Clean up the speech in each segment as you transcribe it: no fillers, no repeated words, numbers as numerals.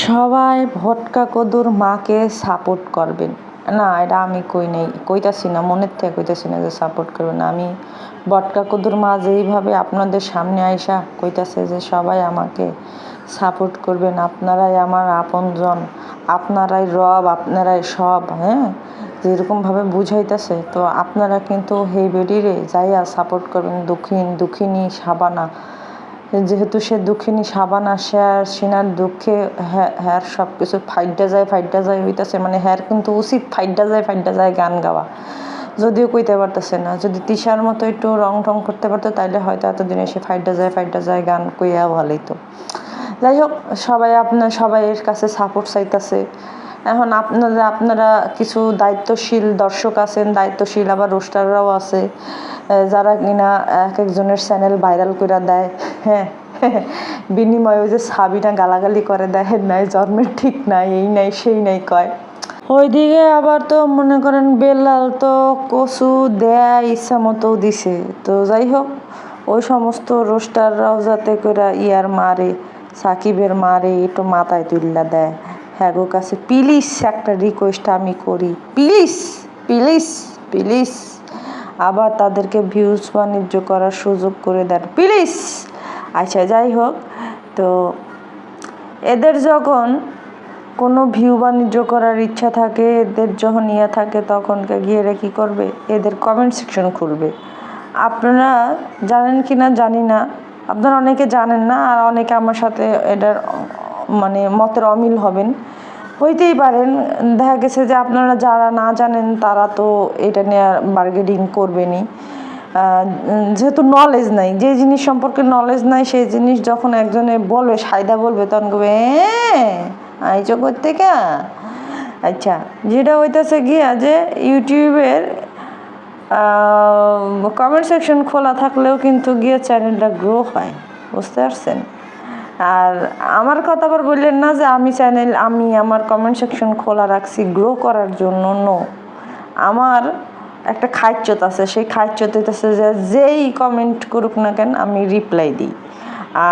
সবাই ভটকা কদুর মাকে সাপোর্ট করবেন না, এটা আমি কইতাছি না, মনের থেকে কইতাছি না যে সাপোর্ট করবেন না। আমি ভটকা কদুর মা যেইভাবে আপনাদের সামনে আইসা কইতাছে যে সবাই আমাকে সাপোর্ট করবেন, আপনারাই আমার আপনজন, আপনারাই রব, আপনারাই সব, হ্যাঁ, যেরকমভাবে বুঝাইতেছে, তো আপনারা কিন্তু হেই বেডিরে যাইয়া সাপোর্ট করবেন। দুঃখিনী সাবানা, যেহেতু সে দুঃখিনী সাবানা, সে আর সিনার দুঃখে হ্যার সব কিছু ফাইডা যায় হইতেছে, মানে হ্যার কিন্তু উচিত ফাইডা যায় গান গাওয়া, যদিও কইতে পারতেছে না। যদি তিশার মতো একটু রং টং করতে পারতো তাইলে হয়তো এতদিনে সে ফাইডা যায় গান কইয়া ভালোইতো। যাই হোক, সবাইয়ের কাছে সাপোর্ট চাইতেছে। এখন আপনারা কিছু দায়িত্বশীল দর্শক আছেন, দায়িত্বশীল আবার রোস্টাররাও আছে, যারা কিনা এক একজনের চ্যানেল ভাইরাল করে দেয়, হ্যাঁ, বিনিময়ে ওই যে সাবিনা গালাগালি করে দেখেন নাই, জন্মের ঠিক নাই, এই নাই সেই নাই কয়। ওইদিকে আবার তো মনে করেন বেলাল তো কচু দেয় ইচ্ছা মতো দিছে। তো যাই হোক, ওই সমস্ত রোস্টাররাও যাতে করে ইয়ার মারে, সাকিবের মারে একটু মাথায় তুল্লা দেয়। হ্যাঁ গো, কাছে প্লিজ একটা রিকোয়েস্ট আমি করি, প্লিজ প্লিজ প্লিজ আবার তাদেরকে ভিউজ বাণিজ্য করার সুযোগ করে দেন প্লিজ। আচ্ছা যাই হোক, তো এদের যখন কোনো ভিউ বাণিজ্য করার ইচ্ছা থাকে, এদের যখন থাকে, তখন গিয়ে কী করবে, এদের কমেন্ট সেকশন খুলবে। আপনারা জানেন কি না জানি না, আপনারা অনেকে জানেন না, আর অনেকে আমার সাথে এটার মানে মতের অমিল হবেন, হইতেই পারেন। দেখা গেছে যে আপনারা যারা না জানেন তারা তো এটা নিয়ে বার্গেনিং করবেনই, যেহেতু নলেজ নাই, যে জিনিস সম্পর্কে নলেজ নাই সেই জিনিস যখন একজনে বলবে, সায়দা বলবে, তখন বলবে আইচো করতে কা। আচ্ছা, যেটা হইতেছে গিয়া যে ইউটিউবের কমেন্ট সেকশন খোলা থাকলেও কিন্তু গিয়ে চ্যানেলটা গ্রো হয়, বুঝতে পারছেন? আর আমার কথা আবার বললেন না যে আমি আমার কমেন্ট সেকশন খোলা রাখছি গ্রো করার জন্য। নো, আমার একটা খাইচ্যত আছে, সেই খাইচ্যত হইতেছে যে যেই কমেন্ট করুক না কেন আমি রিপ্লাই দিই।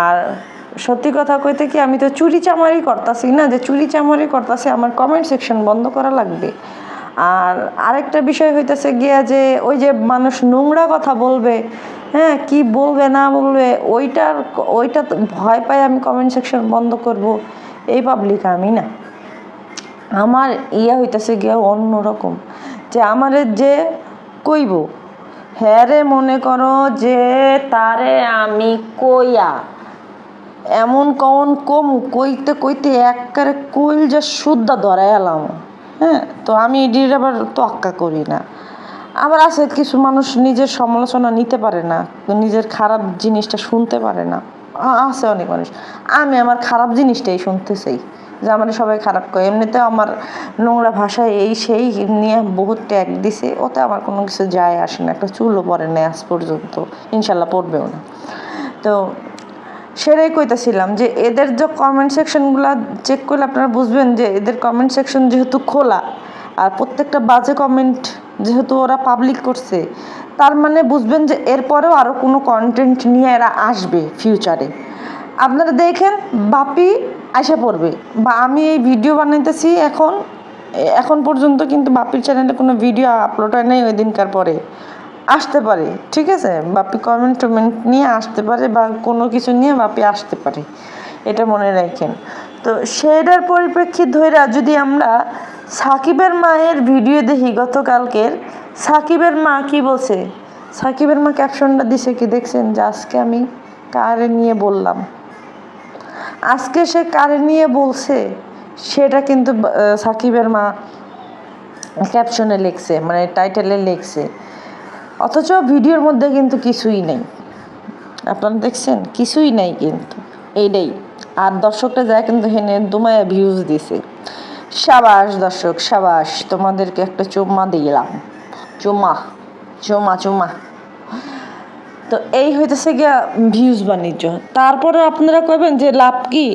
আর সত্যি কথা কইতে কি, আমি তো চুরি চামারি করতেছি না যে চুরি চামারি করতেছি আমার কমেন্ট সেকশন বন্ধ করা লাগবে। আর আরেকটা বিষয় হইতেছে গিয়া যে ওই যে মানুষ নোংরা কথা বলবে, হ্যাঁ, কি বলবে না বলবে, ওইটা ভয় পাই আমি কমেন্ট সেকশন বন্ধ করব, এই পাবলিক আমি না। আমার হইতেছে গিয়া অন্যরকম, যে আমারে যে কইব, হ্যাঁ রে, মনে করো যে তারে আমি কইয়া এমন কইতে কইতে একবারে কইল যে শুদ্ধা ধরাই এলাম, হ্যাঁ, তো আমি এটির আবার তোয়াক্কা করি না। আবার আছে কিছু মানুষ নিজের সমালোচনা নিতে পারে না, নিজের খারাপ জিনিসটা শুনতে পারে না, আছে অনেক মানুষ। আমি আমার খারাপ জিনিসটাই শুনতে চাই, যে আমার সবাই খারাপ করে। এমনিতেও আমার নোংরা ভাষায় এই সেই নিয়ে বহুত ট্যাগ দিছে, ওতে আমার কোনো কিছু যায় আসে না, একটা চুলও পড়ে না আজ পর্যন্ত, ইনশাল্লাহ পড়বেও না। তো সেটাই কইতেছিলাম যে এদের যে কমেন্ট সেকশনগুলো চেক করলে আপনারা বুঝবেন যে এদের কমেন্ট সেকশন যেহেতু খোলা, আর প্রত্যেকটা বাজে কমেন্ট যেহেতু ওরা পাবলিক করছে, তার মানে বুঝবেন যে এরপরেও আরও কোনো কন্টেন্ট নিয়ে এরা আসবে ফিউচারে। আপনারা দেখেন বাপি আইসা পড়বে, বা আমি এই ভিডিও বানাইতেছি এখন পর্যন্ত কিন্তু বাপির চ্যানেলে কোনো ভিডিও আপলোড হয় নাই, ওই দিনকার পরে আসতে পারে, ঠিক আছে, বাপি কমেন্ট নিয়ে আসতে পারে, বা কোনো কিছু নিয়ে বাপি আসতে পারে, এটা মনে রাখেন। তো সেটার পরিপ্রেক্ষিত ধরে যদি আমরা সাকিবের মায়ের ভিডিও দেখি, গতকালকের সাকিবের মা কি বলছে, সাকিবের মা ক্যাপশনটা দিছে কি দেখছেন, যে আজকে আমি কারে নিয়ে বললাম, আজকে সে কারে নিয়ে বলছে সেটা কিন্তু সাকিবের মা ক্যাপশনে লিখছে, মানে টাইটেলে লিখছে, অথচ ভিডিওর মধ্যে কিন্তু কিছুই নেই। আপনারা দেখছেন কিছুই নাই কিন্তু, এইটাই। আর দর্শকটা যায় কিন্তু হেনে দুমায়া ভিউজ দিছে। সাবাস দর্শক, সাবাস, তোমাদেরকে একটা চুম্মা দিলাম, চুম্মা চুম্মা চুম্মা। তো এই হইতেছে গিয়া ভিউজ বাণিজ্য। তারপরে আপনারা কইবেন যে লাভ কি,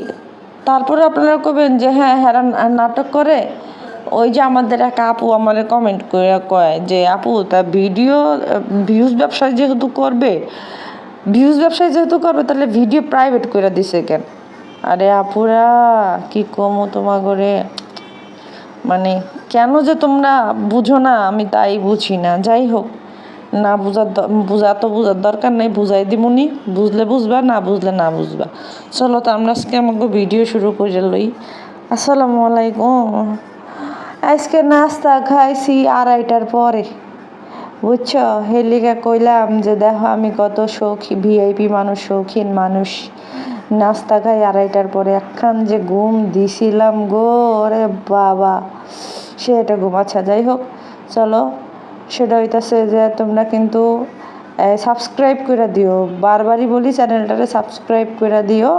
তারপরে আপনারা কইবেন যে হ্যাঁ নাটক করে। ওই যে আমাদের এক আপু আমার কমেন্ট করে কয় যে আপু, তা ভিউজ ব্যবসায় যেহেতু করবে তাহলে ভিডিও প্রাইভেট করে দিছে কেন? আরে আপুরা কি কমো তোমাগরে, মানে কেন যে তোমরা বুঝো না আমি তাই বুঝি না। যাই হোক, না বোঝার দরকার নেই, বুঝাই দিমুনি, বুঝলে বুঝবা, না বুঝলে না বুঝবা। চলো তো আমরা আজকে আমাকে ভিডিও শুরু করে লই। আসসালামু আলাইকুম। আজকে নাস্তা খাইছি 2:30টার পরে, বুঝছো? হেলিকা কইলাম যে দেখো আমি কত শৌখিন ভিআইপি মানুষ, শৌখিন মানুষ। নাস্তা খাই 2:30টার পরে, একখান যে ঘুম দিছিলাম গো, রে বাবা সেটা ঘুম। আচ্ছা যাই হোক, চলো, সেটা হইতাছে যে তোমরা কিন্তু সাবস্ক্রাইব করে দিও, বারবারই বলি চ্যানেলটারে সাবস্ক্রাইব করে দিও,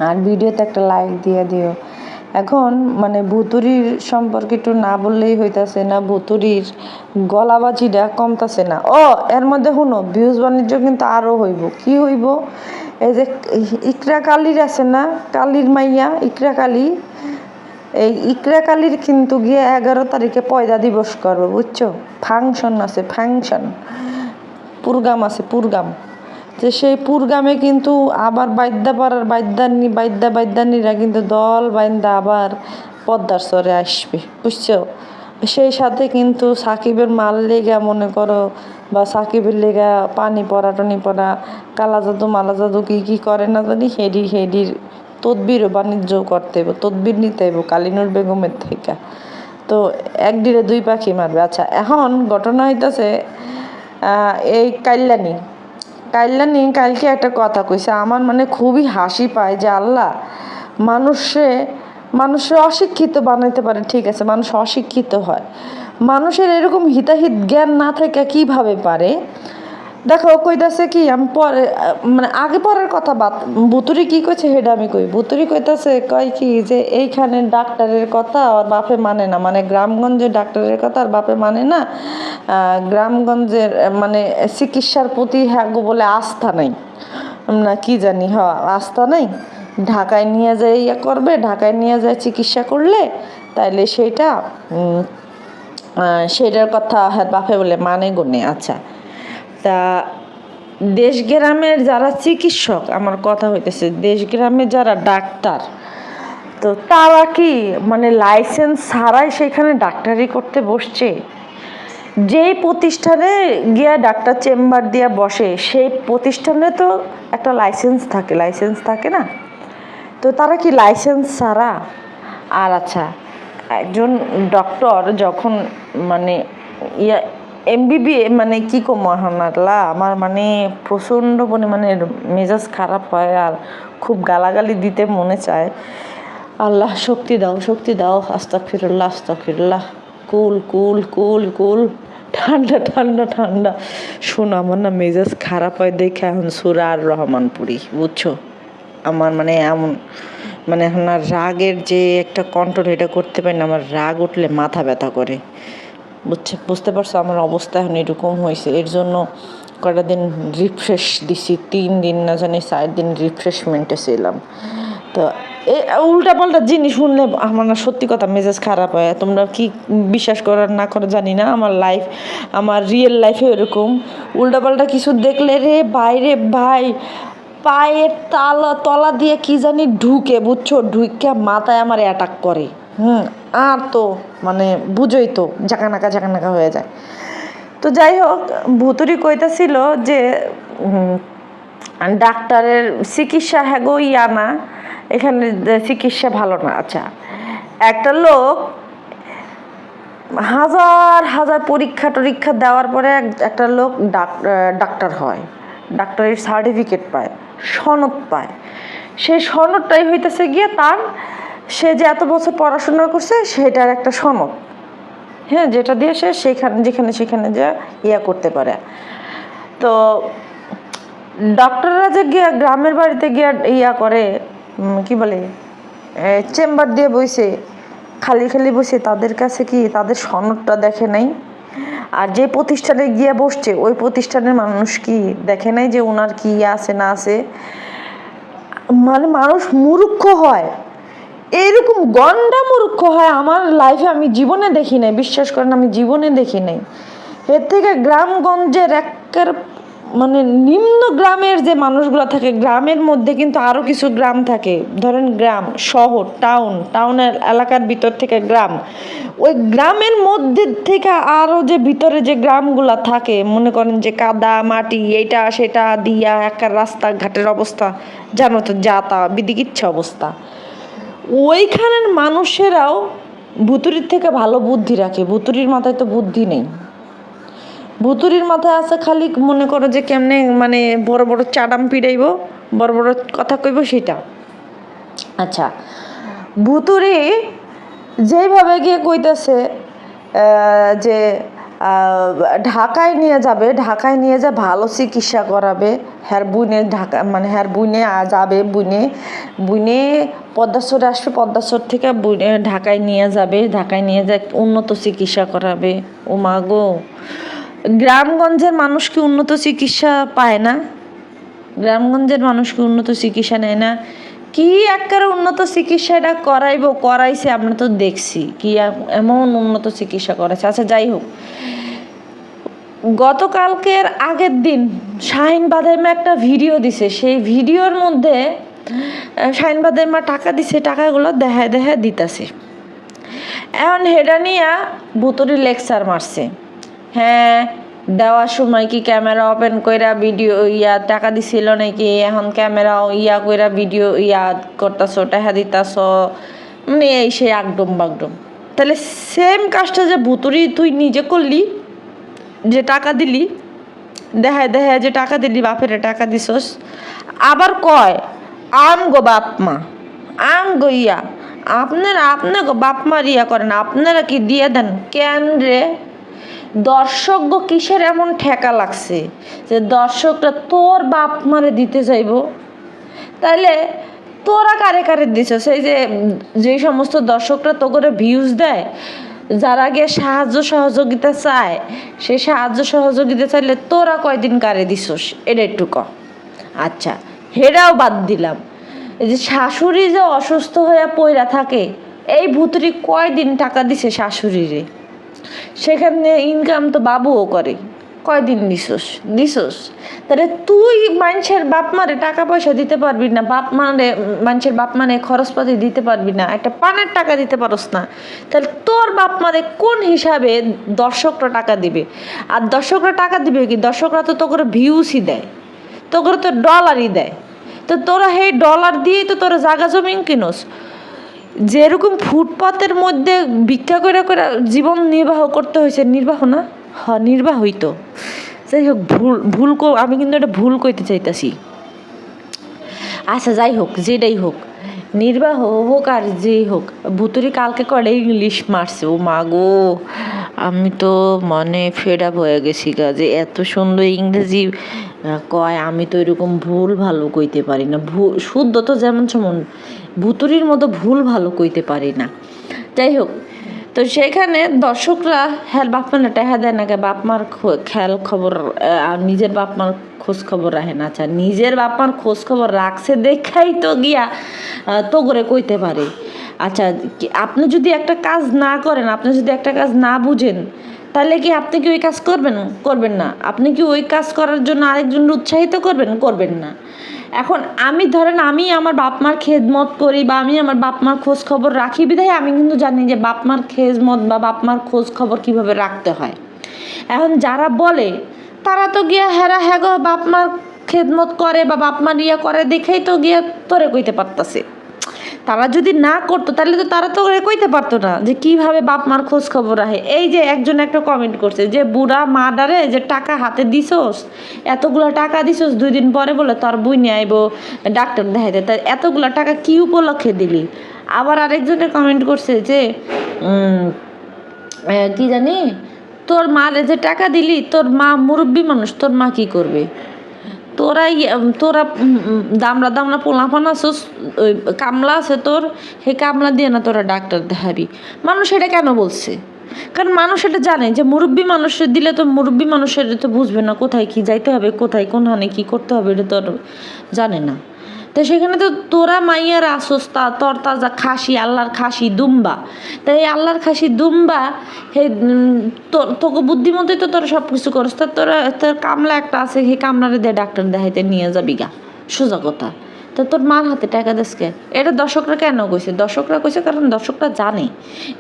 আর ভিডিওতে একটা লাইক দিয়ে দিও। এখন মানে ভুতুরির সম্পর্কে একটু না বললেই হইতাছে না, ভুতুরির গলাবাজিটা কমতাছে না। ও এর মধ্যে শুনো, ভিউজ বাণিজ্য কিন্তু আরও হইব। কি হইব? এই যে ইকরা কালির আছে না, কালির মাইয়া ইকরা কালি, এই ইকরা কালির কিন্তু গিয়ে 11 তারিখে পয়দা দিবস করবো, বুঝছো? ফাংশন আছে, ফাংশন প্রোগ্রাম আছে, প্রোগ্রাম। যে সেই প্রোগ্রামে কিন্তু আবার বাদ্যাপাড়ার বাদ্যানীরা কিন্তু দল বাইন্দা আবার পদ্মার চরে আসবে, বুঝছো? সেই সাথে কিন্তু সাকিবের মাল লেগা মনে করো, বা সাকিবের লেগা পানি পড়া টনি পড়া, কালা জাদু মালা জাদু কি করে না জানি, হেডির তদবির ও বাণিজ্য করতে হইব, তদবির নিতে হইব কালিনুর বেগমের থেকে। তো এক ডিরে 2 পাখি মারবে। আচ্ছা এখন ঘটনা হইতাছে এই কাইল্লানি কালকে একটা কথা কইছে, আমার মানে খুবই হাসি পায় যে আল্লাহ মানুষে অশিক্ষিত বানাইতে পারে, ঠিক আছে, মানুষ অশিক্ষিত হয়, মানুষের এরকম হিতাহিত জ্ঞান না থেকে কিভাবে পারে। দেখো কইতাছে কি, আমি পরে মানে আগে পরের কথা বুতুরি কি কইছে সেটা আমি কই। বুতুরি কইতাছে কয় কি যে এইখানে ডাক্তারের কথা আর বাপে মানে না, মানে গ্রামগঞ্জের ডাক্তারের কথা আর বাপে মানে না, গ্রামগঞ্জের মানে চিকিৎসার প্রতি হ্যাঁ বলে আস্থা নাই না, কি জানি, আস্থা নাই। ঢাকায় নিয়ে যায় ইয়ে করবে, ঢাকায় নিয়ে যায় চিকিৎসা করলে তাইলে সেটার কথা হ্যাঁ বাপে বলে মানে গুনে। আচ্ছা, তা দেশ গ্রামের যারা চিকিৎসক, আমার কথা হইতেছে দেশ গ্রামের যারা ডাক্তার, তো তারা কি মানে লাইসেন্স ছাড়াই সেখানে ডাক্তারি করতে বসছে? যেই প্রতিষ্ঠানে গিয়া ডাক্তার চেম্বার দিয়া বসে সেই প্রতিষ্ঠানে তো একটা লাইসেন্স থাকে না? তো তারা কি লাইসেন্স ছাড়া? আর আচ্ছা, একজন ডক্টর যখন মানে এমবিবিএ মানে কি কম মহানাল্লাহ, আমার মানে প্রচণ্ড পরিমাণে মেজাজ খারাপ হয় আর খুব গালাগালি দিতে মনে চায়। আল্লাহ শক্তি দাও, আস্তাগফিরুল্লাহ। কুল ঠান্ডা। শোনো, আমার না মেজাজ খারাপ হয় দেখে এখন সূরা আর রহমান পড়ি, বুঝছো? আমার মানে এমন মানে এখন আর রাগের যে একটা কন্ট্রোল এটা করতে পারি না, আমার রাগ উঠলে মাথা ব্যথা করে, বুঝতে পারছো? আমার অবস্থা এখন এরকম হয়েছে। এর জন্য কটা দিন রিফ্রেশ দিছি, 3 দিন না জানি 4 দিন রিফ্রেশমেন্টে ছিলাম। তো এই উল্টাপাল্টা জিনিস শুনলে আমার না সত্যি কথা মেজাজ খারাপ হয়। তোমরা কি বিশ্বাস করার না করে জানি না, আমার রিয়েল লাইফে এরকম উল্টাপাল্টা কিছু দেখলে রে ভাই পায়ের তলা দিয়ে কি জানি ঢুকে, বুঝছো? ঢুকে মাথায় আমার অ্যাটাক করে। আর তো মানে বুঝোই তো, জাকানাকা হয়ে যায়। তো যাই হোক, ভুতুরি কইতাছিল যে ডাক্তারের চিকিৎসা হ্যাগো না, এখানে চিকিৎসা ভালো না। আচ্ছা, একটা লোক হাজার পরীক্ষা দেওয়ার পরে একটা লোক ডাক্তার হয়, ডাক্তারের সার্টিফিকেট পায়, সনদ পায়। সেই সনদটাই হইতেছে গিয়ে সে যে এত বছর পড়াশোনা করছে সেটার একটা সনদ, হ্যাঁ, যেটা দিয়ে সে যেখানে যে ইয়া করতে পারে। তো ডক্টররা যে গিয়া গ্রামের বাড়িতে গিয়া ইয়া করে, কি বলে, চেম্বার দিয়ে বসে খালি বসে, তাদের কাছে কি তাদের সনদটা দেখে নাই? আর যে প্রতিষ্ঠানে গিয়ে বসছে ওই প্রতিষ্ঠানের মানুষ কি দেখে নাই যে ওনার কি আছে না আছে? মানে মানুষ মূর্খ হয়, এইরকম গন্ডা মূর্খ হয় আমার লাইফে আমি জীবনে দেখি নাই, বিশ্বাস করেন আমি জীবনে দেখি নাই। এর থেকে গ্রামগঞ্জের একের মানে নিম্ন গ্রামের যে মানুষগুলো থাকে, গ্রামের মধ্যে কিন্তু আরও কিছু গ্রাম থাকে, ধরেন গ্রাম, শহর, টাউনের এলাকার ভিতর থেকে গ্রাম, ওই গ্রামের মধ্যে থেকে আরও যে ভিতরে যে গ্রামগুলো থাকে, মনে করেন যে কাদা মাটি এইটা সেটা দিয়া একটা রাস্তাঘাটের অবস্থা জানো তো, যা তা বিদিকিচ্ছা অবস্থা, ওইখানের মানুষেরাও ভুতুরির থেকে ভালো বুদ্ধি রাখে। ভুতুরির মাথায় তো বুদ্ধি নেই, ভুতুরির মাথায় আছে খালি মনে করো যে কেমনে মানে বড় বড় চাডাম পিড়াইব, বড় বড় কথা কইব সেটা। আচ্ছা, ভুতুরি যেইভাবে গিয়ে কইতেছে যে ঢাকায় নিয়ে যাবে, ঢাকায় নিয়ে যা ভালো চিকিৎসা করাবে, হ্যার বুনে ঢাকা মানে হ্যার বুনে যাবে, বুনে পদ্মাসরে আসবে, পদ্মাসর থেকে বুনে ঢাকায় নিয়ে যাবে, ঢাকায় নিয়ে যা উন্নত চিকিৎসা করাবে। ও মা গো, গ্রামগঞ্জের মানুষ কি উন্নত চিকিৎসা পায় না? গ্রামগঞ্জের মানুষ কি উন্নত চিকিৎসা নেয় না? কি একবারে উন্নত চিকিৎসাটা করাইছে আমরা তো দেখছি, কি এমন উন্নত চিকিৎসা করাইছে। আচ্ছা যাই হোক, গতকালকের আগের দিন শাহিন বাদাইমা একটা ভিডিও দিছে, সেই ভিডিওর মধ্যে শাহিন বাদাইমা টাকা দিছে, টাকাগুলো দেখায় দিতেছে। এখন হেডা নিয়া ভুতুরি লেকচার মারছে, হ্যাঁ দেওয়ার সময় কি ক্যামেরা ওপেন কইরা ভিডিও টাকা দিছিল নাকি, এখন ক্যামেরা কইরা ভিডিও করতেছ, টাকা দিতাছ, মানে এই সেই একদম বাগডম। তাহলে সেম কাজটা যে ভুতুরি তুই নিজে করলি, যে টাকা দিলি, দেখায় যে টাকা দিলি, বাপের টাকা দিছস, আবার কয় আমগো বাপ মা, আমগো আপনার গো বাপ মার করেন, আপনারা কি দিয়ে দেন কেন রে? দর্শক কিসের এমন ঠেকা লাগছে যে দর্শকরা তোর বাপ মারে দিতে চাইব? তাইলে তোরা কারে কারে দিছ? সেই যে সমস্ত দর্শকরা তো করে ভিউজ দেয়, যারা গিয়ে সাহায্য সহযোগিতা চায়, সেই সাহায্য সহযোগিতা চাইলে তোরা কয়দিন কারে দিছস এটা একটু ক। আচ্ছা, হেরাও বাদ দিলাম, এই যে শাশুড়ি যে অসুস্থ হয়ে পইরা থাকে, এই ভুতুরি কয়দিন টাকা দিছে শাশুড়িরে? সেখানে ইনকাম তো বাবুও করে, কয়দিন দিছস? তাহলে তুই মানুষের বাপ মারে টাকা পয়সা দিতে পারবি না, মানুষের বাপ মানে খরচপাতি দিতে পারবি না, একটা পানের টাকা দিতে পারস না, তাহলে তোর বাপ মারে কোন হিসাবে দর্শকরা টাকা দিবে? আর দর্শকরা টাকা দিবে কি? দর্শকরা তো তোকে ভিউসই দেয়, তোকে তো ডলারই দেয়, তো তোরা সেই ডলার দিয়েই তো তোরা জায়গা জমিন কিনোস। যেরকম ফুটপাতের মধ্যে ভিক্ষা করে জীবন নির্বাহ করতে হয়েছে, নির্বাহ না, হ্যাঁ নির্বাহই তো, যাই হোক ভুল আমি কিন্তু এটা ভুল কইতে চাইতাছি। আচ্ছা যাই হোক, যেটাই হোক, নির্বাহ হোক আর যেই হোক, ভুতুরি কালকে করে ইংলিশ মারছে। ও মা গো, আমি তো মানে ফেড আপ হয়ে গেছি গা, যে এত সুন্দর ইংরেজি কয়, আমি তো এরকম ভুল ভালো কইতে পারি না, শুদ্ধ তো যেমন সেমন, ভুতুরির মতো ভুল ভালো কইতে পারি না। যাই হোক, তো সেখানে দর্শকরা হ্যাঁ বাপ মার টাকা দেয় না, বাপ মার খেয়াল খবর, নিজের বাপ মার খোঁজ খবর রাখে না। আচ্ছা, নিজের বাপ মার খোঁজ খবর রাখছে দেখাই তো গিয়া তো করে কইতে পারে। আচ্ছা, আপনি যদি একটা কাজ না করেন, আপনি যদি একটা কাজ না বুঝেন, তাহলে কি আপনি কি ওই কাজ করবেন না? আপনি কি ওই কাজ করার জন্য আরেকজনকে উৎসাহিত করবেন না? এখন আমি আমার বাপ মার খেদমত করি, বা আমি আমার বাপ মার খোঁজ খবর রাখি বিধায় আমি কিন্তু জানি যে বাপ মার খেদমত বা বাপ মার খোঁজ খবর কীভাবে রাখতে হয়। এখন যারা বলে, তারা তো গিয়া হ্যাঁ গো বাপ মার খেদমত করে বা বাপ মার করে দেখেই তো গিয়া তোরে কইতে পারতাছে। তারা যদি না করতো তাহলে তো তারা তো কইতে পারতো না যে কিভাবে বাপ মার খোঁজ খবর রাখে। এই যে একজন একটা কমেন্ট করছে যে বুড়া মা ডারে যে টাকা হাতে দিছস, এতগুলো টাকা দিছস, 2 দিন পরে বলে তোর বই নিয়ে আইব ডাক্তার দেখাইতে, তাই এতগুলো টাকা কি উপলক্ষে দিলি? আবার আরেকজনের কমেন্ট করছে যে কি জানি, তোর মারে যে টাকা দিলি, তোর মা মুরব্বী মানুষ, তোর মা কি করবে? তোরা দামড়া পোলাপান আছোস, ওই কামলা আছে তোর, সেই কামলা দিয়ে না তোরা ডাক্তার দেখাবি। মানুষ এটা কেন বলছে? কারণ মানুষ এটা জানে যে মুরব্বী মানুষের দিলে তো মুরব্বী মানুষের তো বুঝবে না কোথায় কি যাইতে হবে, কোথায় কোনখানে কি করতে হবে, এটা তো জানে না। তো সেখানে তো তোরা মাইয়ার আসোস তোর তাজা খাসি, আল্লাহর খাসি দুম্বা। তাই এই আল্লাহর খাসি দুম্বা হে তোকে বুদ্ধিমতোই তো তোরা সব কিছু করস। তা তোর কামলা একটা আছে, সেই কামলারে দিয়ে ডাক্তার দেখাইতে নিয়ে যাবি গা, সোজা কথা। তা তোর মার হাতে টাকা দেশকে, এটা দর্শকরা কেন কইছে? দর্শকরা কইছে কারণ দর্শকরা জানে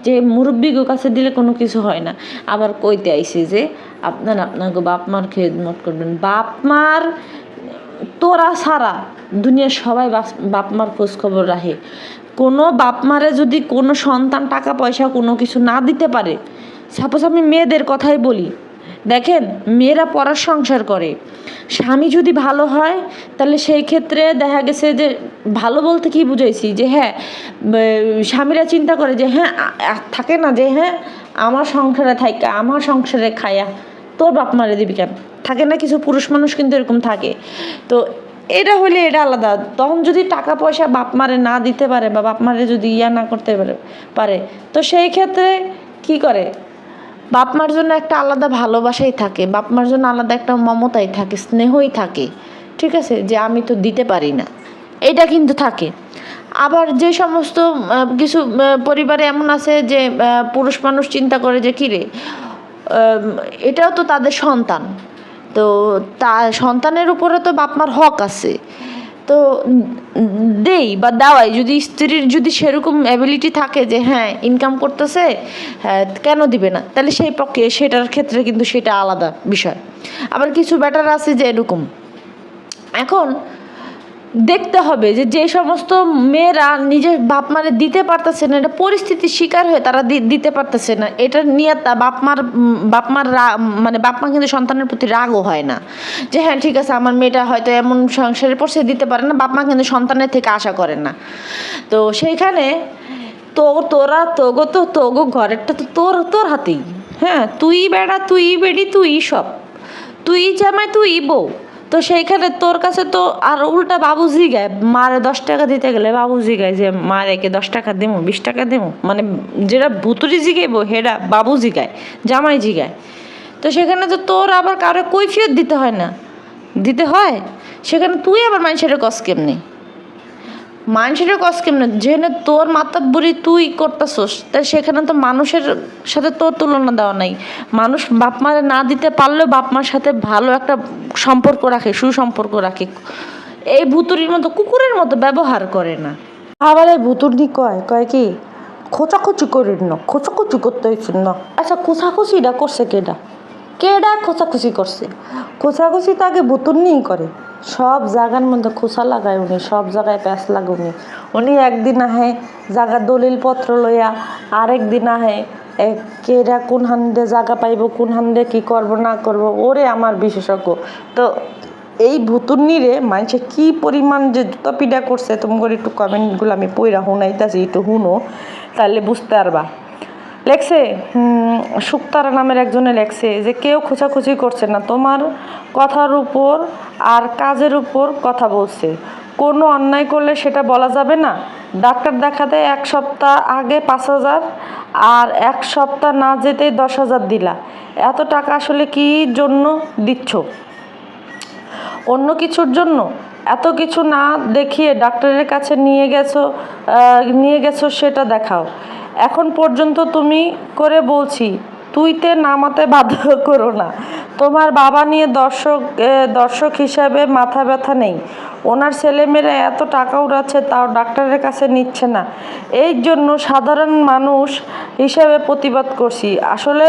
যে মুরব্বিগো কাছে দিলে কোনো কিছু হয় না। আবার কইতে আইছে যে আপনাকে বাপ মার খেদমত করবেন। বাপ মার তোরা ছাড়া দুনিয়ার সবাই বাপ মার খোঁজ খবর রাখে। কোনো বাপ মারে যদি কোনো সন্তান টাকা পয়সা কোনো কিছু না দিতে পারে, সাপোজ আমি মেয়েদের কথাই বলি, দেখেন মেয়েরা পড়ার সংসার করে, স্বামী যদি ভালো হয় তাহলে সেই ক্ষেত্রে দেখা গেছে যে ভালো বলতে কি বুঝাইছি, যে হ্যাঁ স্বামীরা চিন্তা করে যে হ্যাঁ থাকে না যে হ্যাঁ আমার সংসারে থাইকা আমার সংসারে খায়া তোর বাপ মারে দিবি কেন, থাকে না কিছু পুরুষ মানুষ কিন্তু এরকম থাকে। তো এটা হলে এটা আলাদা। তখন যদি টাকা পয়সা বাপ মারে না দিতে পারে বা বাপ মারে যদি না করতে পারে তো সেই ক্ষেত্রে কি করে, বাপ মার জন্য একটা আলাদা ভালোবাসাই থাকে, বাপ মার জন্য আলাদা একটা মমতাই থাকে, স্নেহই থাকে, ঠিক আছে, যে আমি তো দিতে পারি না, এটা কিন্তু থাকে। আবার যে সমস্ত কিছু পরিবারে এমন আছে যে পুরুষ মানুষ চিন্তা করে যে কী রে, এটাও তো তাদের সন্তান, তো তা সন্তানের উপরে তো বাপ মার হক আছে, তো দেই বা দেওয়াই। যদি স্ত্রীর যদি সেরকম অ্যাবিলিটি থাকে যে হ্যাঁ ইনকাম করতেছে, হ্যাঁ কেন দিবে না, তাহলে সেই পক্ষে সেটার ক্ষেত্রে কিন্তু সেটা আলাদা বিষয়। আবার কিছু ব্যাটার আছে যে এরকম। এখন দেখতে হবে যে যে সমস্ত মেয়েরা নিজের বাপ মারে দিতে পারতেছে না, এটা পরিস্থিতির শিকার হয়ে তারা দিতে পারতেছে না, এটা নিয়ে তা বাপ মার মানে বাপ মা কিন্তু সন্তানের প্রতি রাগও হয় না যে হ্যাঁ ঠিক আছে আমার মেয়েটা হয়তো এমন সংসারে পড়ছে দিতে পারে না, বাপ মা কিন্তু সন্তানের থেকে আশা করে না। তো সেইখানে তোগো ঘরেরটা তো তোর হাতেই, হ্যাঁ তুই বেড়া তুই বেড়ি তুই সব, তুই জামাই তুই বউ। তো সেইখানে তোর কাছে তো আর উল্টা বাবু জিগায়, মারে 10 টাকা দিতে গেলে বাবু জিগায় যে মারেকে 10 টাকা দেবো 20 টাকা দেবো, মানে যেটা ভুতুরি জিগাইবো হেডা বাবু জিগায়, জামাই জিগায়। তো সেখানে তো তোর আবার কারো কৈফিয়ত দিতে হয় না, দিতে হয়। সেখানে তুই আবার মানুষের কস কেমনি, মানুষের কস কেমনে, যেখানে তোর মাতার বুড়ি তুই করতেছস, তাই সেখানে তো মানুষের সাথে তোর তুলনা দেওয়া নাই। মানুষ বাপ মারে না দিতে পারলেও বাপ মার সাথে ভালো একটা সম্পর্ক রাখে, সুসম্পর্ক রাখে, এই ভুতুরির মতো কুকুরের মতো ব্যবহার করে না। আবার এই ভুতুরি কয় কি খোঁচাখুচি করিস না, খোঁচাখুচি করতে হয়েছিল না। আচ্ছা খোঁচাখুচিটা করছে কেডা খোঁচাখুচি করছে? খোঁচাখুচি তো আগে ভুতুরনিই করে, সব জায়গার মধ্যে খোঁচা লাগায় উনি, সব জায়গায় প্যাঁচ লাগে উনি একদিন আহে জায়গা দলিলপত্র লইয়া, আরেকদিন আহে কেরা কোন হান্দে জায়গা পাইব, কোন হান্দে কি করব না করব, ওরে আমার বিশেষজ্ঞ। তো এই ভুতুরনিরে মানুষে কি পরিমাণ যে তপিডা করছে, তোমার একটু কমেন্টগুলো আমি পইরা শুনাইতেছি, একটু শুনো তাহলে বুঝতে পারবা। লেখছে শুক্তারা নামের একজনে লেখছে যে কেউ খোঁচাখুচি করছে না, তোমার কথার উপর আর কাজের উপর কথা বলছে, কোনো অন্যায় করলে সেটা বলা যাবে না। ডাক্তার দেখাতে 1 সপ্তাহ আগে 5,000 আর 1 সপ্তাহ না যেতেই 10,000 দিলা, এত টাকা আসলে কি জন্য দিচ্ছ? অন্য কিছুর জন্য? এত কিছু না দেখিয়ে ডাক্তারের কাছে নিয়ে গেছো সেটা দেখাও। এখন পর্যন্ত তুমি করে বলছি তুইতে নামাতে বাধ্য করো না। তোমার বাবা নিয়ে দর্শক হিসাবে মাথা ব্যথা নেই, ওনার ছেলেমেয়েরা এত টাকা উড়াচ্ছে তাও ডাক্তারের কাছে নিচ্ছে না, এই জন্য সাধারণ মানুষ হিসাবে প্রতিবাদ করছি। আসলে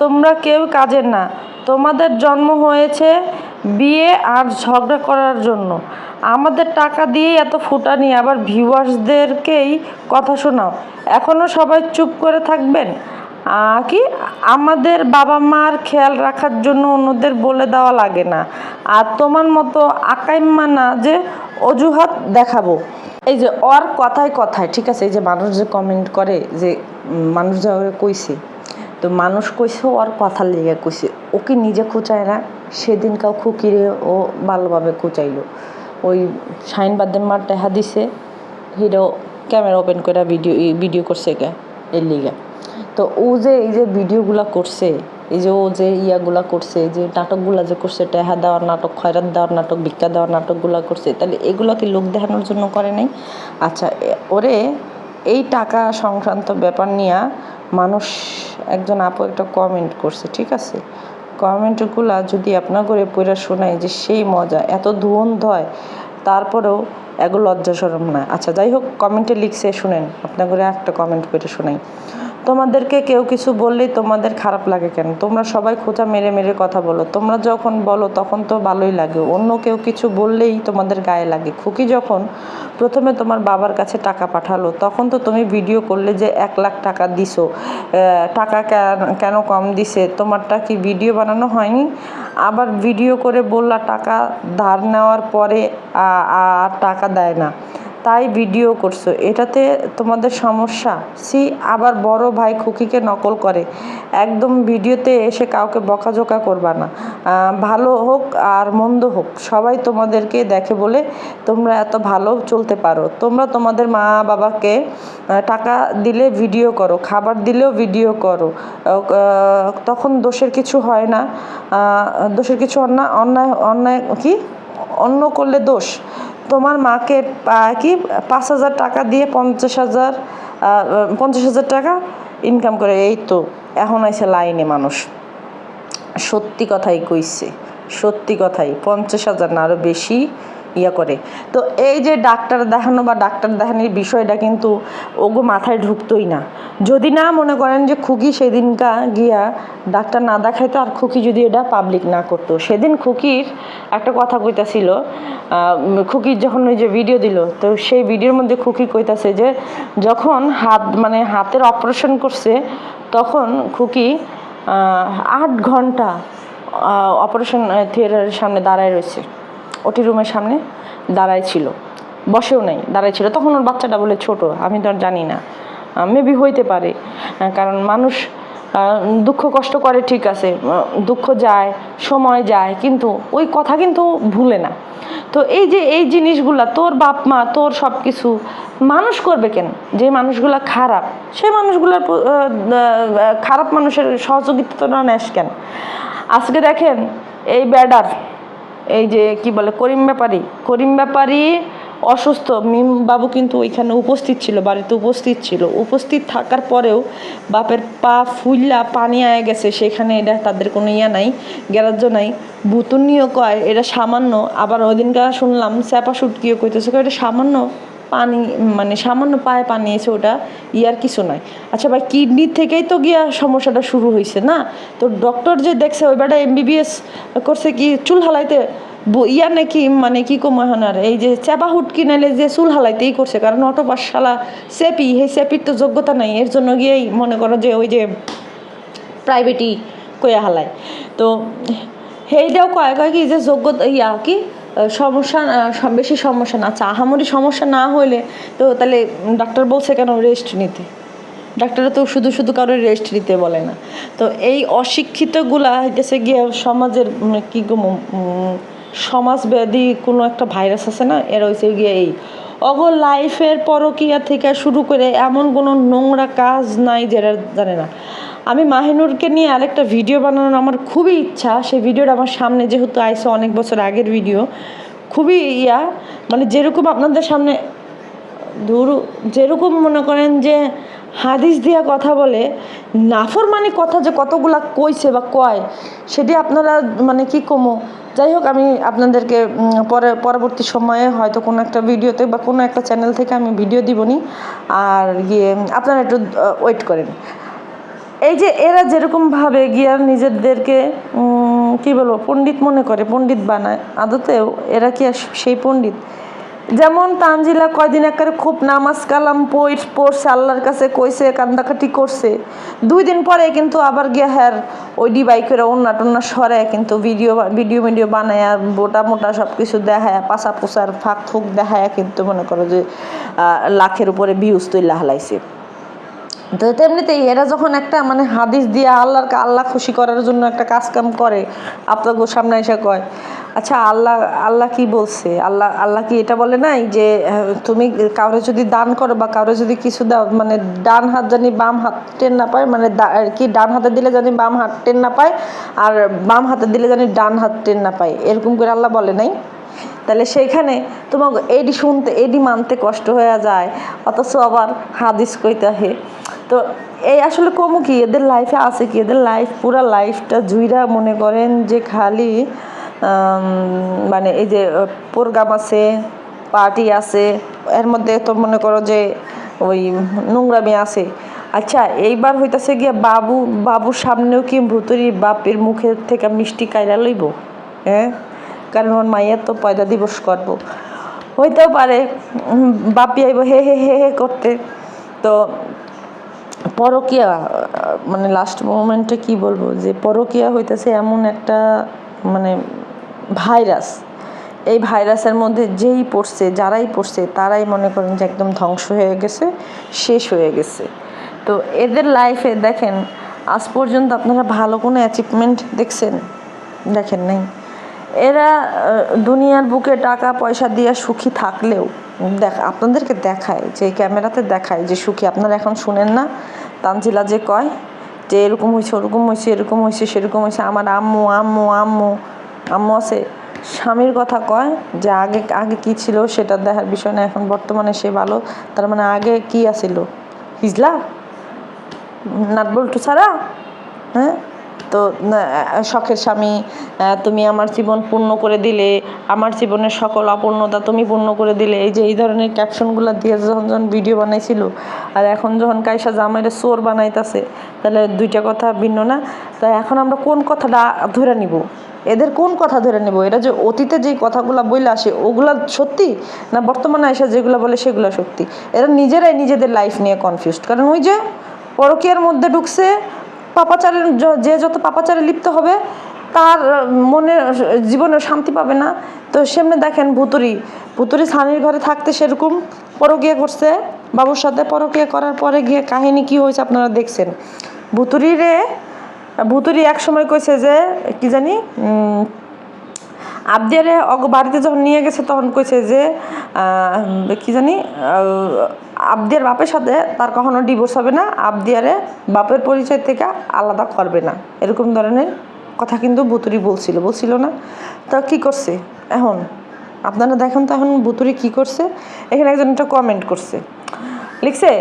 তোমরা কেউ কাজের না, তোমাদের জন্ম হয়েছে বিয়ে আর ঝগড়া করার জন্য। আমাদের টাকা দিয়ে এত ফুটানি, আবার ভিউয়ার্সদেরকেই কথা শোনাও। এখনও সবাই চুপ করে থাকবেন? কি আমাদের বাবা মার খেয়াল রাখার জন্য অন্যদের বলে দেওয়া লাগে না, আর তোমার মতো আকাইম্মা না যে অজুহাত দেখাবো। এই যে ওর কথায় ঠিক আছে, এই যে মানুষ যে কমেন্ট করে যে মানুষ যা কইছে, তো মানুষ কইছে ওর কথা লেগে কইছে, ওকে নিজে খুঁচায় না, সেদিন কাউ খুকিরে ও ভালোভাবে খুঁচাইলো, ওই শাইন বাদ্দের মার টেহা দিছে, হিরো ক্যামেরা ওপেন করে ভিডিও করছে এর লিগা। তো ও যে এই যে ভিডিওগুলো করছে এই যে ও যে ইয়াগুলা করছে, যে নাটকগুলা যে করছে, টেহা দেওয়ার নাটক, খয়রাত দেওয়ার নাটক, ভিক্ষা দেওয়ার নাটকগুলা করছে, তাহলে এগুলো কি লোক দেখানোর জন্য করে নাই? আচ্ছা, ওরে এই টাকা সংক্রান্ত ব্যাপার নিয়ে মানুষ, একজন আপু একটা কমেন্ট করছে, ঠিক আছে? কমেন্টগুলা যদি আপনার করে পড়া শোনায় যে সেই মজা, এত ধুয়ন্ত হয়, তারপরেও এগুলো লজ্জা শরম না। আচ্ছা যাই হোক, কমেন্টে লিখছে, শুনেন আপনার করে একটা কমেন্ট করে শোনাই। তোমাদেরকে কেউ কিছু বললেই তোমাদের খারাপ লাগে কেন? তোমরা সবাই খোঁচা মেরে মেরে কথা বলো, তোমরা যখন বলো তখন তো ভালোই লাগে, অন্য কেউ কিছু বললেই তোমাদের গায়ে লাগে। খুকি যখন প্রথমে তোমার বাবার কাছে টাকা পাঠালো, তখন তো তুমি ভিডিও করলে যে 1 লাখ টাকা দিছো, টাকা কেন কম দিছে? তোমারটা কি ভিডিও বানানো হয়নি? আবার ভিডিও করে বললা টাকা ধার নেওয়ার পরে আর টাকা দেয় না, তাই ভিডিও করছো, এটাতে তোমাদের সমস্যা? আবার বড় ভাই খুকিকে নকল করে, একদম ভিডিওতে এসে কাউকে বকাঝোকা করবা না। ভালো হোক আর মন্দ হোক, সবাই তোমাদেরকে দেখে বলে তোমরা এত ভালো চলতে পারো। তোমরা তোমাদের মা বাবাকে টাকা দিলে ভিডিও করো, খাবার দিলেও ভিডিও করো, তখন দোষের কিছু হয় না। দোষের কিছু অন্যায় অন্যায় কি অন্য করলে দোষ? তোমার মাকে কি 5,000 টাকা দিয়ে 50,000 টাকা ইনকাম করে, এই তো এখন আইসে লাইনে মানুষ। সত্যি কথাই কইছে, সত্যি কথাই, 50,000 না আরও বেশি ইয়া করে। তো এই যে ডাক্তার দেখানো বা ডাক্তার দেখানোর বিষয়টা কিন্তু ওগো মাথায় ঢুকতোই না, যদি না মনে করেন যে খুকি সেদিনকা গিয়া ডাক্তার না দেখাইতো, আর খুকি যদি এটা পাবলিক না করতো। সেদিন খুকির একটা কথা কইতাছিল, খুকির যখন ওই যে ভিডিও দিল, তো সেই ভিডিওর মধ্যে খুকি কইতাছে যে যখন হাতের অপারেশন করছে, তখন খুকি 8 ঘন্টা অপারেশন থিয়েটারের সামনে দাঁড়ায় রয়েছে, ওটি রুমের সামনে দাঁড়ায় ছিল, বসেও নাই, দাঁড়ায় ছিল। তখন ওর বাচ্চাটা বলে ছোট, আমি তো আর জানি না, মেবি হইতে পারে, কারণ মানুষ দুঃখ কষ্ট করে, ঠিক আছে, দুঃখ যায়, সময় যায়, কিন্তু ওই কথা কিন্তু ভুলে না। তো এই যে এই জিনিসগুলা তোর বাপ মা তোর সব কিছু মানুষ করবে কেন? যে মানুষগুলা খারাপ, সেই মানুষগুলার খারাপ মানুষের সহযোগিতা তোরা নেস কেন? আজকে দেখেন এই ব্যাডার, এই যে কি বলে করিম ব্যাপারী অসুস্থ, মিম বাবু কিন্তু ওইখানে উপস্থিত ছিল, বাড়িতে উপস্থিত ছিল, উপস্থিত থাকার পরেও বাপের পা ফুললা পানি আয়া গেছে, সেখানে এটা তাদের কোনো ইয়া নাই, গ্যারাজ্য নাই। ভুতুনিও কয় এটা সামান্য, আবার ওইদিনকার শুনলাম চ্যাপা সুটকিও কইতেছে এটা সামান্য পানি, সামান্য পায়ে পানি এসে, ওটা ইয়ার কিছু নয়। আচ্ছা ভাই, কিডনির থেকেই তো গিয়া সমস্যাটা শুরু হয়েছে না? তো ডক্টর যে দেখছে ওই বেটা MBBS করছে কি চুল হালাইতে, ইয়া নাকি কি কমার, এই যে চেপা হুটকি নাইলে যে চুল হালাইতেই করছে, কারণ অটোপাশালা সেপি, সেই সেপির তো যোগ্যতা নাই, এর জন্য গিয়েই মনে করো যে ওই যে প্রাইভেটই কয়া হালায়। তো সেইটাও কয় কি যে যোগ্যতা ইয়া কি সমস্যা, বেশি সমস্যা না। আচ্ছা, আহামরি সমস্যা না হলে তো তাহলে ডাক্তার বলছে কেন রেস্ট নিতে? ডাক্তাররা তো শুধু শুধু কারোর রেস্ট নিতে বলে না। তো এই অশিক্ষিতগুলা হইতেছে গিয়ে সমাজের কি সমাজব্যাধি কোনো একটা ভাইরাস আছে না, এরা হয়েছে গিয়ে এই অগো লাইফের পরকিয়া থেকে শুরু করে এমন কোনো নোংরা কাজ নাই যেটা জানে না। আমি মাহিনুরকে নিয়ে আরেকটা ভিডিও বানানোর আমার খুবই ইচ্ছা, সেই ভিডিওটা আমার সামনে যেহেতু আইসে অনেক বছর আগের ভিডিও, খুবই যেরকম আপনাদের সামনে যেরকম মনে করেন যে হাদিস দিয়া কথা বলে, নাফরমানি কথা যে কতগুলা কইছে বা কয়, সেটি আপনারা কি কমো। যাই হোক, আমি আপনাদেরকে পরবর্তী সময়ে হয়তো কোনো একটা ভিডিওতে বা কোনো একটা চ্যানেল থেকে আমি ভিডিও দিবনি, আর গিয়ে আপনারা একটু ওয়েট করেন। এই যে এরা যেরকমভাবে গিয়া নিজেদেরকে কি বলবো পণ্ডিত মনে করে, পণ্ডিত বানায়, আদতেও এরা কি সেই পণ্ডিত? যেমন তানজিলা কয়দিন একারে খুব নামাজ কালাম পড়ছে, আল্লাহর কাছে কইছে, কান্দাকাটি করছে, 2 দিন পরে কিন্তু আবার গিয়া ওই ডিবাই করে ওন্না টন্না সরায় কিন্তু ভিডিও বানায়, মোটা সব কিছু দেখায়, পাশা পোষার ফাঁক ফুক দেখায়, কিন্তু মনে করো যে লাখের উপরে ভিউজ তৈরি হালাইছে। তো তেমনিতেই এরা যখন একটা হাদিস দিয়ে আল্লাহ খুশি করার জন্য একটা কাজ কাম করে, আপনাদের সামনে এসে কয় আচ্ছা, আল্লাহ আল্লাহ কি বলছে? আল্লাহ আল্লাহ কি এটা বলে নাই যে তুমি কাউরে যদি দান করো বা কাউরে যদি কিছু দাও, মানে ডান হাত জানি বাম হাত টেন না পায়, মানে কি ডান হাতে দিলে জানি বাম হাত টেন না পায়, আর বাম হাতে দিলে জানি ডান হাত টেন না পায়, এরকম করে আল্লাহ বলে নাই? তাহলে সেইখানে তোমাকে এডি শুনতে এডি মানতে কষ্ট হয়ে যায়, অথচ আবার হাদিস কইতে হে। তো এই আসলে কমু কি এদের লাইফে আছে কি? এদের লাইফ পুরা লাইফটা জুইরা মনে করেন যে খালি মানে এই যে প্রোগ্রাম আছে, পার্টি আছে, এর মধ্যে তো মনে করো যে ওই নোংরামি আছে। আচ্ছা, এইবার হইতাছে গিয়া বাবুর সামনেও কি ভুতুরি বাপের মুখের থেকে মিষ্টি কাইরা লইব? হ্যাঁ, কারণ ওর মাইয়ার তো পয়দা দিবস করব, হইতেও পারে বাপি আইব হে হে হে হে করতে। তো পরকিয়া, মানে লাস্ট মোমেন্টে কি বলবো, যে পরকিয়া হইতেছে এমন একটা মানে ভাইরাস। এই ভাইরাসের মধ্যে যেই পড়ছে, যারাই পড়ছে তারাই মনে করেন যে একদম ধ্বংস হয়ে গেছে, শেষ হয়ে গেছে। তো এদের লাইফে দেখেন, আজ পর্যন্ত আপনারা ভালো কোনো অ্যাচিভমেন্ট দেখছেন? দেখেন নাই। এরা দুনিয়ার বুকে টাকা পয়সা দিয়ে সুখী থাকলেও আপনাদেরকে দেখায়, যে ক্যামেরাতে দেখায় যে সুখী। আপনারা এখন শুনেন না তানজিলা যে কয় যে এরকম হয়েছে, ওরকম হয়েছে, এরকম হয়েছে, সেরকম হয়েছে, আমার আম্মু আম্মু আম্মু আম্মু আছে। স্বামীর কথা কয় যে আগে আগে কী ছিল সেটা দেখার বিষয় না, এখন বর্তমানে সে ভালো। তার মানে আগে কি আছিল? হিজলা নাটবল্টু ছাড়া? হ্যাঁ। তো শখের স্বামী, তুমি আমার জীবন পূর্ণ করে দিলে, আমার জীবনের সকল অপূর্ণতা তুমি পূর্ণ করে দিলে, এই যে এই ধরনের ক্যাপশনগুলো দিয়ে যখন ভিডিও বানাইছিল, আর এখন যখন কাইসা জামাইরে চোর বানাইতেছে, তাহলে দুইটা কথা ভিন্ন না? তাই এখন আমরা কোন কথাটা ধরে নিব? এদের কোন কথা ধরে নেব? এরা যে অতীতে যেই কথাগুলো বলে আসে ওগুলা সত্যি, না বর্তমানে এসে যেগুলো বলে সেগুলো সত্যি? এরা নিজেরাই নিজেদের লাইফ নিয়ে কনফিউজড। কারণ ওই যে পরকীয়ার মধ্যে ঢুকছে, পাপাচারের যে যত পাপাচারে লিপ্ত হবে তার মনে জীবনে শান্তি পাবে না। তো সেমনি দেখেন ভুতুরি সানির ঘরে থাকতে সেরকম পরকীয়া করছে বাবুর সাথে। পরকীয়া করার পরে গিয়ে কাহিনী কি হয়েছে আপনারা দেখছেন। ভুতুরি এক সময় কইছে যে কি জানি আবদিয়ারে বাড়িতে যখন নিয়ে গেছে তখন কইছে যে কি জানি আবদিয়ার বাপের সাথে তার কখনো ডিভোর্স হবে না, আবদিয়ারে বাপের পরিচয় থেকে আলাদা করবে না, এরকম ধরনের কথা কিন্তু ভুতুরি বলছিল না? তা কি করছে এখন আপনারা দেখেন তো। এখন ভুতুরি কি করছে, এখানে একজন একটা কমেন্ট করছে, লিখছে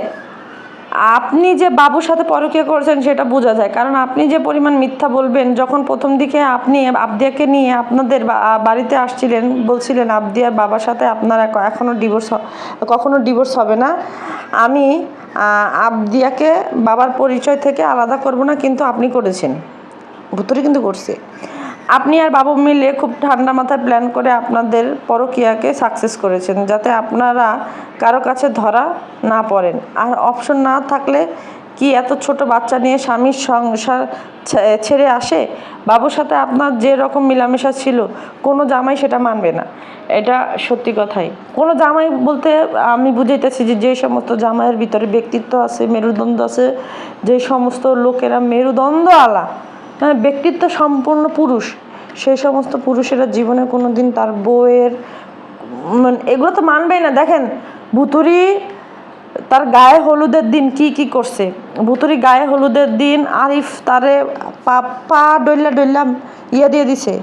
আপনি যে বাবুর সাথে পরকীয়া করছেন সেটা বোঝা যায়, কারণ আপনি যে পরিমাণ মিথ্যা বলবেন। যখন প্রথম দিকে আপনি আবদিয়াকে নিয়ে আপনাদের বাড়িতে আসছিলেন, বলছিলেন আবদিয়ার বাবার সাথে আপনারা কখনো ডিভোর্স হবে না, আমি আবদিয়াকে বাবার পরিচয় থেকে আলাদা করব না, কিন্তু আপনি করেছেন। ভুতুরি কিন্তু করছে। আপনি আর বাবু মিলে খুব ঠান্ডা মাথায় প্ল্যান করে আপনাদের পরকীয়াকে সাকসেস করেছেন, যাতে আপনারা কারো কাছে ধরা না পড়েন। আর অপশন না থাকলে কি এত ছোট বাচ্চা নিয়ে স্বামীর সংসার ছেড়ে আসে? বাবুর সাথে আপনার যে রকম মিলামেশা ছিল কোনো জামাই সেটা মানবে না, এটা সত্যি কথাই। কোনো জামাই বলতে আমি বুঝাইতেছি যে সমস্ত জামাইয়ের ভিতরে ব্যক্তিত্ব আছে, মেরুদণ্ড আছে, যে সমস্ত লোকেরা মেরুদণ্ড আলা, মানে ব্যক্তিত্ব সম্পন্ন পুরুষ, সেই সমস্ত পুরুষেরা জীবনে কোনো দিন তার বউয়ের মানে এগুলো তো মানবেই না। দেখেন ভুতুরি তার গায়ে হলুদের দিন কি করছে। ভুতুরি গায়ে হলুদের দিন আরিফ তারে পা ডইলা দিয়ে দিছে,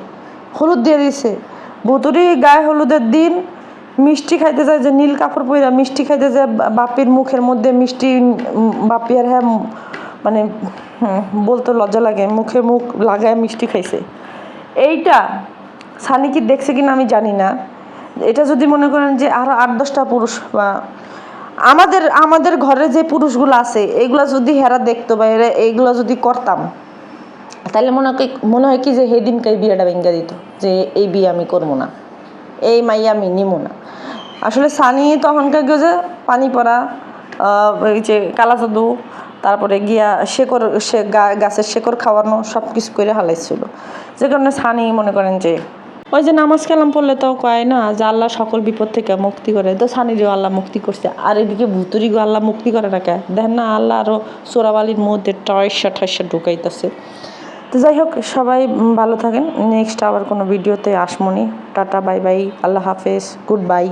হলুদ দিয়ে দিছে। ভুতুরি গায়ে হলুদের দিন মিষ্টি খাইতে যায়, যে নীল কাপড় পরে মিষ্টি খাইতে যায়, বাপির মুখের মধ্যে মিষ্টি, বাপি আর হ্যাঁ মানে বলতে লজ্জা লাগে, মুখে মুখ লাগায় মিষ্টি খাইছে। এইটা সানি কি দেখছে কিনা আমি জানি না। এটা যদি মনে করেন যে আরো 8-10টা পুরুষ বা আমাদের ঘরে যে পুরুষগুলো আছে এইগুলো যদি হেরা দেখতো বা এরা এইগুলো যদি করতাম, তাহলে মনে হয় কি যে সেদিনকে বিয়েটা ভেঙে দিত, যে এই বিয়ে আমি করবো না, এই মাইয়া আমি নিবো না। আসলে সানি তখনকার যে পানি পড়া, এই যে কালা জাদু, তারপরে গিয়া গাছের শেকড় খাওয়ানো, সব কিছু করে হালাইছিল। যে কারণে সানি মনে করেন যে ওই যে নামাজ কালাম পড়লে তো কয় না যে আল্লাহ সকল বিপদ থেকে মুক্তি করে, তো সানিরও আল্লাহ মুক্তি করছে। আর এদিকে ভুতুরিগো আল্লাহ মুক্তি করে রাখে, দেখেন না আল্লাহ আরও চোরাবালির মধ্যে ঠয়সা ঠয়সা ঢুকাইতেছে। তো যাই হোক, সবাই ভালো থাকেন। নেক্সট আবার কোনো ভিডিওতে আসমনি। টাটা, বাই বাই, আল্লাহ হাফেজ, গুড বাই।